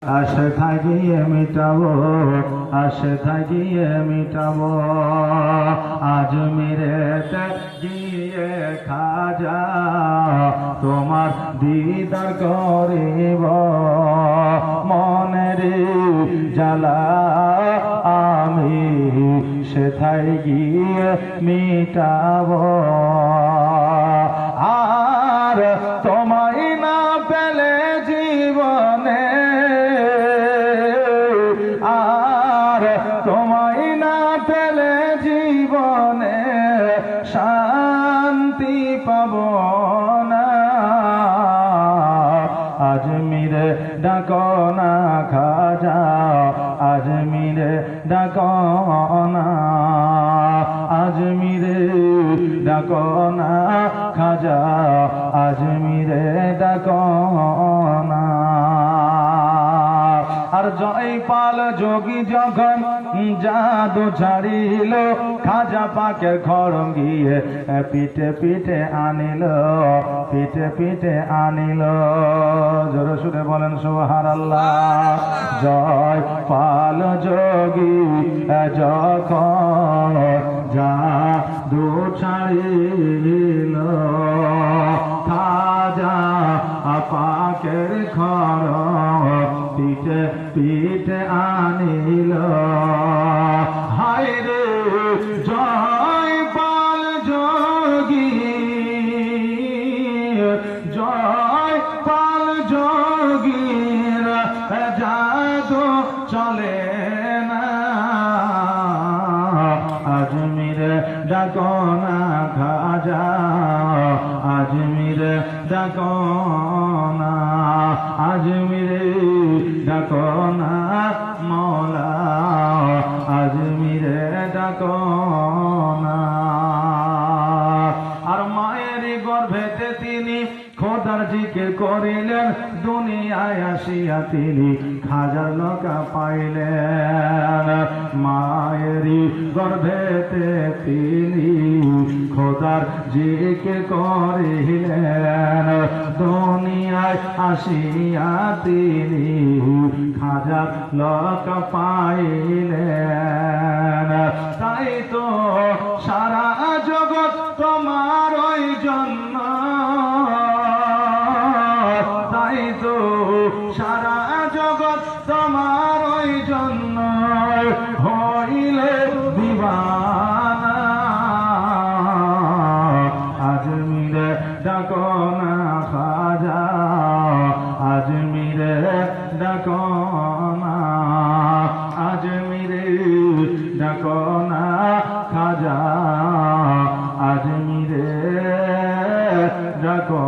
আশা থাকিয়ে মিটাবো, আশা থাকিয়ে মিটাবো, আজমিরেতে গিয়ে খাজা তোমার দিদার করিব, মনের জ্বালা আমি সেথায় গিয়ে মিটাবো। আর তোমায় না পেলে জীবনে, আর তোমায় না পেলে জীবনে শান্তি পাব না। আজমিরে ডাকো না খাজা, আজমিরে ডাকো না, আজমিরে ডাকো না খাজা, আজমিরে ডাকো না। আর জয়পাল যোগী যখন জাদু ছাড়িল, খাজা পাকের খড়ম গিয়ে পিঠে পিঠে আনিল, পিঠে পিঠে আনিল। জোরে সুরে বলেন সুবহানাল্লাহ। জয়পাল যোগী যখন জাদু ছাড়িল, খাজা পাকের খড়ম পিঠে পিঠে আনিল। হায় রে জয়পাল যোগী, জয়পাল যোগীর জাদু চলে না। আজমিরে ডাকো না খাজা, আজমিরে ডাকো না, আজমিরে ডাকো না মওলা, আজমিরে ডাকো না। আর মায়ের গর্ভেতে তিনি খোদার জিকির করিলেন, দুনিয়ায় আসিয়া তিনি খাজার লোকা পাইলেন। মায়েরই গর্ভেতে তিনি খোদার জিকির করিলেন, দুনিয়ায় আসিয়া তিনি খাজার লোকা পাইলেন। তাই তো সারা জগৎ তোমার ওই জন্য, তাই তো সারা জগৎ তোমার ওই জন্য হইলে দিবানা। আজমিরে ডাকো না খাজা, আজমিরে ডাকো না, আজমিরে ডাকো না খাজা, আজমিরে ডাকো